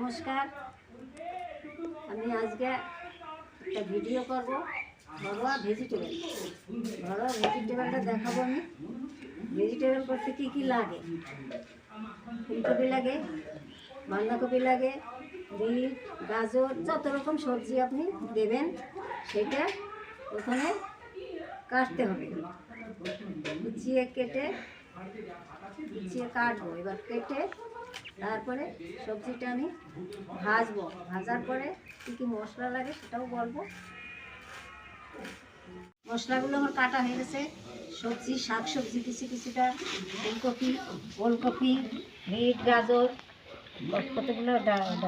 নমস্কার। আমি আজকে একটা ভিডিও করব ঘরোয়া ভেজিটেবল। ঘরোয়া ভেজিটেবলটা দেখাবো আমি। ভেজিটেবল করতে কী কী লাগে। ফুলকপি লাগে, বাঁধাকপি লাগে, বিট, গাজর, যত রকম সবজি আপনি দেবেন সেটা প্রথমে কাটতে হবে। কুচিয়ে কাটবো। এবার কেটে তারপরে সবজিটা আমি ভাজবো। ভাজার পরে কী কী মশলা লাগে সেটাও বলবো। মশলাগুলো আমার কাটা হয়ে গেছে। সবজি, শাক সবজি কিছুটা, ফুলকপি, ওলকপি, বিট, গাজর, কতগুলো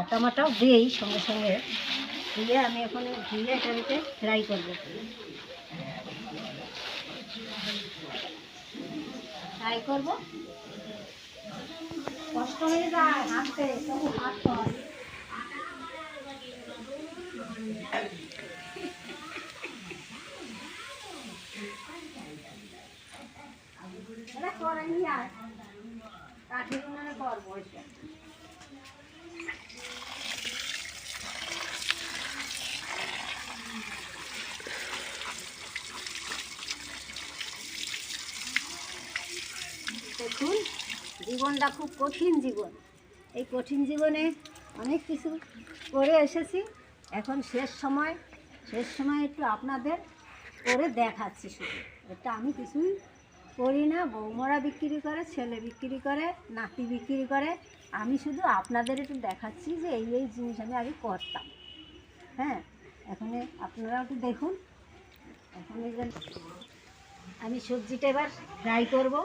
টমাটাও দিই সঙ্গে সঙ্গে দিয়ে আমি এখন ধুয়ে এটাকে ফ্রাই করবো। কষ্ট হয়ে যায় হাঁটতে, তবু হাঁটতে হয়। কাঠের উনানে করবো এটা। দেখুন, জীবনটা খুব কঠিন জীবন। এই কঠিন জীবনে অনেক কিছু করে এসেছি। এখন শেষ সময় একটু আপনাদের করে দেখাচ্ছি। শুধু এটা আমি কিছুই করি না। বৌমারা বিক্রি করে, ছেলে বিক্রি করে, নাতি বিক্রি করে। আমি শুধু আপনাদের একটু দেখাচ্ছি যে এই জিনিস আমি আগে করতাম। হ্যাঁ, এখন আপনারাও একটু দেখুন। এখন আমি সবজিটা এবার ফ্রাই করব।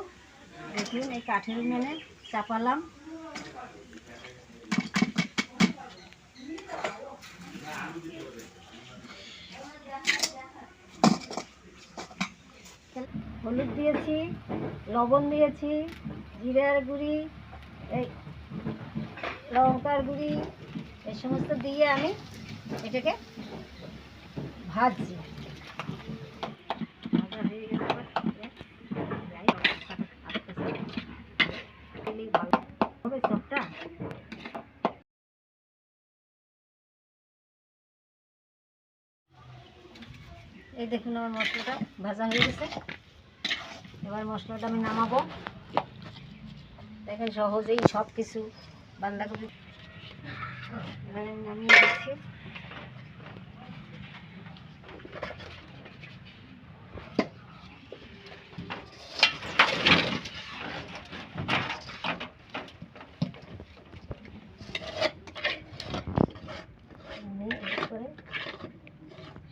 দেখুন, এই কাঠের উনুনে চাপালাম। হলুদ দিয়েছি, লবণ দিয়েছি, জিরার গুঁড়ি, এই লঙ্কার গুঁড়ি, এই সমস্ত দিয়ে আমি এটাকে ভাজছি। ভাজা হয়ে গেলে ভালো হবে সবটা। এই দেখুন, আমার মশলাটা ভাজা হয়ে গেছে। এবার মশলাটা আমি নামাবো। দেখেন, সহজেই সব কিছু। বাঁধাকপি এবার আমি নামিয়ে দিচ্ছি।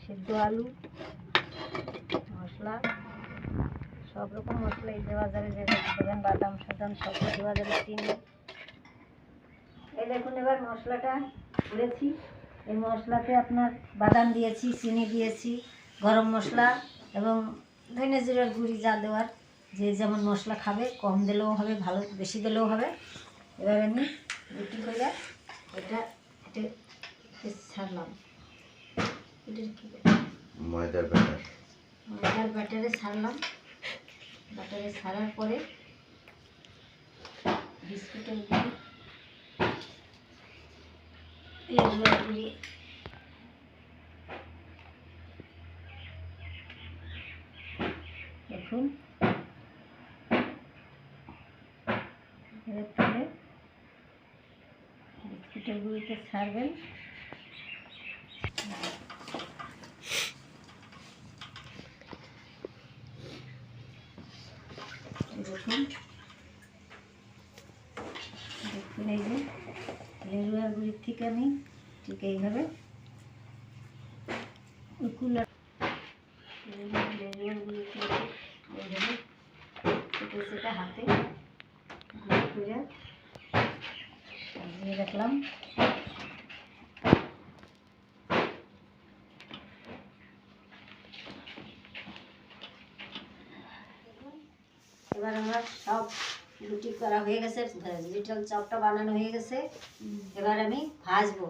সিদ্ধ আলু, মশলা, সব রকম মশলা এই দেওয়া যাবে, যে দেবেন বাদাম সাদাম সব দেওয়া যাবে, চিনি। এই দেখুন, এবার মশলাটা দিয়েছি। এই মশলাতে আপনার বাদাম দিয়েছি, চিনি দিয়েছি, গরম মশলা এবং ধনে জিরার গুঁড়ি যা দেওয়ার, যে যেমন মশলা খাবে, কম দিলেও হবে, ভালো বেশি দিলেও হবে। এবার আমি রুটি করে এটা ছাড়লাম। ময়দার ব্যাটারে ছাড়লাম। ব্যাটারে ছাড়ার পরে বিস্কুটের গুঁড়ি, দেখুন তুলে বিস্কুটের গুঁড়িতে ছাড়বেন। দেখুন এই যে লেবুয়ার গুঁড়ির থেকে আমি ঠিক এইভাবে লেবুয়ার গুঁড়ি থেকে এইভাবে সেটা হাতে গুঁড়ো করে দিয়ে রাখলাম। এবার আমার সব রুটি করা হয়ে গেছে, ভেজিটেবল চপটা বানানো হয়ে গেছে। এবার আমি ভাজবো।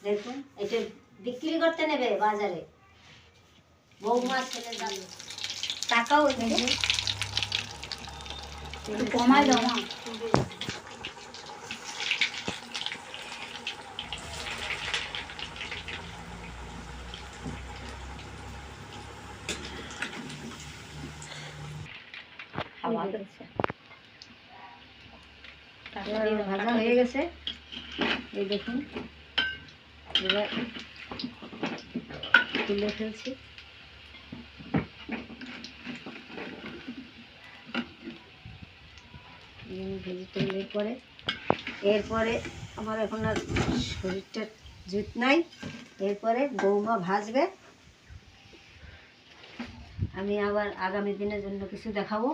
দেখুন, এটা বিক্রি করতে নেবে বাজারে। বৌমা ছেলে যাবে, টাকাও কমায় দাও। খাওয়া হয়ে গেছে। এবার ভাজা হয়ে গেছে, এই দেখুন। এবার তুলে ফেলছি। ভেজে তুললে পরে এরপরে আমার এখন আর শরীরটা জুত নাই, এরপরে বৌমা ভাজবে। আমি আবার আগামী দিনের জন্য কিছু দেখাবো।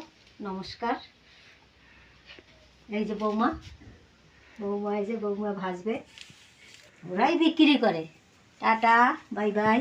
নমস্কার। এই যে বৌমা, এই যে বৌমা ভাজবে, ওরাই বিক্রি করে। Tata, bye bye.